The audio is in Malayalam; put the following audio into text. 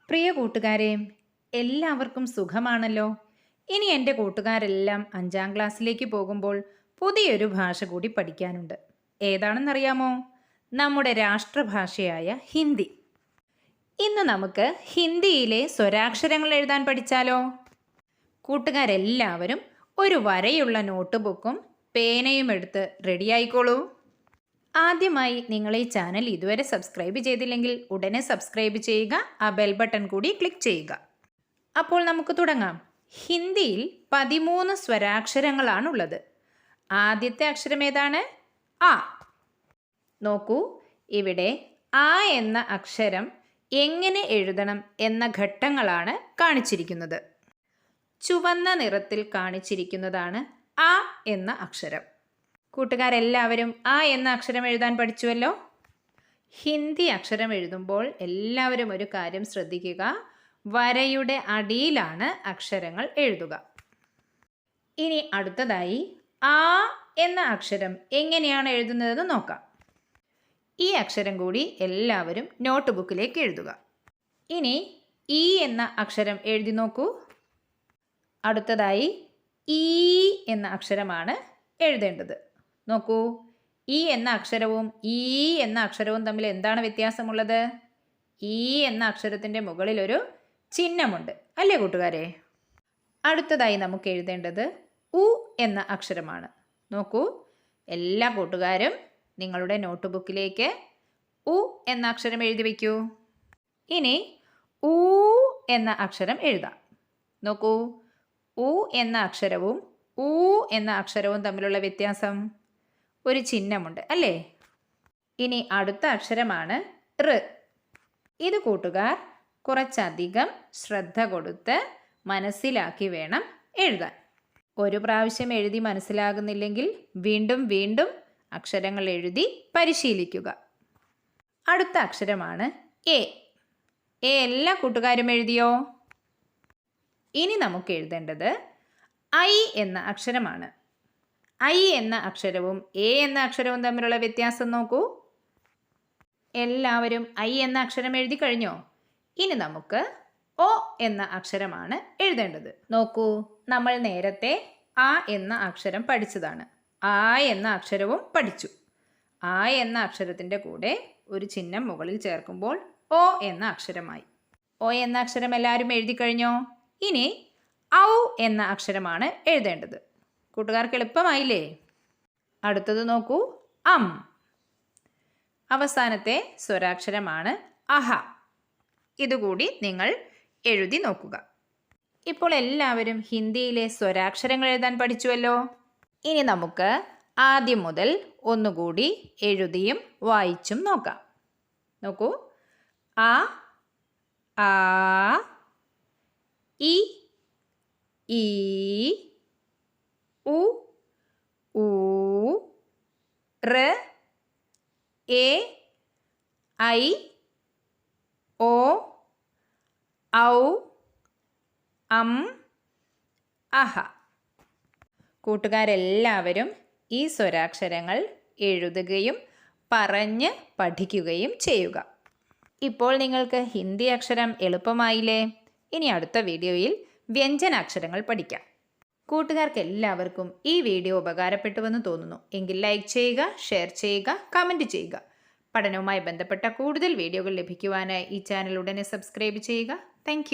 പ്രിയ കൂട്ടുകാരെ, എല്ലാവർക്കും സുഖമാണല്ലോ. ഇനി എൻ്റെ കൂട്ടുകാരെല്ലാം 5ാം ക്ലാസ്സിലേക്ക് പോകുമ്പോൾ പുതിയൊരു ഭാഷ കൂടി പഠിക്കാനുണ്ട്. ഏതാണെന്നറിയാമോ? നമ്മുടെ രാഷ്ട്രഭാഷയായ ഹിന്ദി. ഇന്ന് നമുക്ക് ഹിന്ദിയിലെ സ്വരാക്ഷരങ്ങൾ എഴുതാൻ പഠിച്ചാലോ? കൂട്ടുകാരെല്ലാവരും ഒരു വരയുള്ള നോട്ട് ബുക്കും പേനയും എടുത്ത് റെഡിയായിക്കോളൂ. ആദ്യമായി നിങ്ങൾ ഈ ചാനൽ ഇതുവരെ സബ്സ്ക്രൈബ് ചെയ്തില്ലെങ്കിൽ ഉടനെ സബ്സ്ക്രൈബ് ചെയ്യുക, ആ ബെൽ ബട്ടൺ കൂടി ക്ലിക്ക് ചെയ്യുക. അപ്പോൾ നമുക്ക് തുടങ്ങാം. ഹിന്ദിയിൽ 13 സ്വരാക്ഷരങ്ങളാണുള്ളത്. ആദ്യത്തെ അക്ഷരം ഏതാണ്? ആ. നോക്കൂ, ഇവിടെ ആ എന്ന അക്ഷരം എങ്ങനെ എഴുതണം എന്ന ഘട്ടങ്ങളാണ് കാണിച്ചിരിക്കുന്നത്. ചുവന്ന നിറത്തിൽ കാണിച്ചിരിക്കുന്നതാണ് ആ എന്ന അക്ഷരം. കൂട്ടുകാരെല്ലാവരും ആ എന്ന അക്ഷരം എഴുതാൻ പഠിച്ചുവല്ലോ. ഹിന്ദി അക്ഷരം എഴുതുമ്പോൾ എല്ലാവരും ഒരു കാര്യം ശ്രദ്ധിക്കുക. വരയുടെ അടിയിലാണ് അക്ഷരങ്ങൾ എഴുതുക. ഇനി അടുത്തതായി ആ എന്ന അക്ഷരം എങ്ങനെയാണ് എഴുതുന്നതെന്ന് നോക്കാം. ഈ അക്ഷരം കൂടി എല്ലാവരും നോട്ട് ബുക്കിലേക്ക് എഴുതുക. ഇനി ഈ എന്ന അക്ഷരം എഴുതി നോക്കൂ. അടുത്തതായി ഈ എന്ന അക്ഷരമാണ് എഴുതേണ്ടത്. നോക്കൂ, ഈ എന്ന അക്ഷരവും ഈ എന്ന അക്ഷരവും തമ്മിൽ എന്താണ് വ്യത്യാസമുള്ളത്? ഈ എന്ന അക്ഷരത്തിൻ്റെ മുകളിൽ ഒരു ചിഹ്നമുണ്ട്, അല്ലേ കൂട്ടുകാരെ? അടുത്തതായി നമുക്ക് എഴുതേണ്ടത് ഉ എന്ന അക്ഷരമാണ്. നോക്കൂ, എല്ലാ കൂട്ടുകാരും നിങ്ങളുടെ നോട്ട് ബുക്കിലേക്ക് ഉ എന്ന അക്ഷരം എഴുതി വയ്ക്കൂ. ഇനി ഊ എന്ന അക്ഷരം എഴുതാം. നോക്കൂ, ഉ എന്ന അക്ഷരവും ഊ എന്ന അക്ഷരവും തമ്മിലുള്ള വ്യത്യാസം ഒരു ചിഹ്നമുണ്ട്, അല്ലേ? ഇനി അടുത്ത അക്ഷരമാണ് ഋ. ഇത് കൂട്ടുകാർ കുറച്ചധികം ശ്രദ്ധ കൊടുത്ത് മനസ്സിലാക്കി വേണം എഴുതാൻ. ഒരു പ്രാവശ്യം എഴുതി മനസ്സിലാകുന്നില്ലെങ്കിൽ വീണ്ടും വീണ്ടും അക്ഷരങ്ങൾ എഴുതി പരിശീലിക്കുക. അടുത്ത അക്ഷരമാണ് എ. എല്ലാ കൂട്ടുകാരും എഴുതിയോ? ഇനി നമുക്ക് എഴുതേണ്ടത് ഐ എന്ന അക്ഷരമാണ്. ഐ എന്ന അക്ഷരവും എ എന്ന അക്ഷരവും തമ്മിലുള്ള വ്യത്യാസം നോക്കൂ. എല്ലാവരും ഐ എന്ന അക്ഷരം എഴുതി കഴിഞ്ഞോ? ഇനി നമുക്ക് ഒ എന്ന അക്ഷരമാണ് എഴുതേണ്ടത്. നോക്കൂ, നമ്മൾ നേരത്തെ ആ എന്ന അക്ഷരം പഠിച്ചതാണ്. ആ എന്ന അക്ഷരവും പഠിച്ചു. ആ എന്ന അക്ഷരത്തിൻ്റെ കൂടെ ഒരു ചിഹ്നം മുകളിൽ ചേർക്കുമ്പോൾ ഒ എന്ന അക്ഷരമായി. ഒ എന്ന അക്ഷരം എല്ലാവരും എഴുതി കഴിഞ്ഞോ? ഇനി ഔ എന്ന അക്ഷരമാണ് എഴുതേണ്ടത്. കൂട്ടുകാർക്ക് എളുപ്പമായില്ലേ? അടുത്തത് നോക്കൂ, അം. അവസാനത്തെ സ്വരാക്ഷരമാണ് അഹ. ഇതുകൂടി നിങ്ങൾ എഴുതി നോക്കുക. ഇപ്പോൾ എല്ലാവരും ഹിന്ദിയിലെ സ്വരാക്ഷരങ്ങൾ എഴുതാൻ പഠിച്ചുവല്ലോ. ഇനി നമുക്ക് ആദ്യം മുതൽ ഒന്നുകൂടി എഴുതിയും വായിച്ചും നോക്കാം. നോക്കൂ, ആ, ആ, ഇ, ഈ, ഉ, ഊ, ഋ, എ, ഐ, ഓ, ഔ, അം, അഹ. കൂട്ടുകാരെല്ലാവരും ഈ സ്വരാക്ഷരങ്ങൾ എഴുതുകയും പറഞ്ഞ് പഠിക്കുകയും ചെയ്യുക. ഇപ്പോൾ നിങ്ങൾക്ക് ഹിന്ദി അക്ഷരം എളുപ്പമായില്ലേ? ഇനി അടുത്ത വീഡിയോയിൽ വ്യഞ്ജനാക്ഷരങ്ങൾ പഠിക്കാം. കൂട്ടുകാർക്ക് എല്ലാവർക്കും ഈ വീഡിയോ ഉപകാരപ്പെട്ടുവെന്ന് തോന്നുന്നു. എങ്കിൽ ലൈക്ക് ചെയ്യുക, ഷെയർ ചെയ്യുക, കമൻറ്റ് ചെയ്യുക. പഠനവുമായി ബന്ധപ്പെട്ട കൂടുതൽ വീഡിയോകൾ ലഭിക്കുവാനായി ഈ ചാനൽ ഉടനെ സബ്സ്ക്രൈബ് ചെയ്യുക. താങ്ക്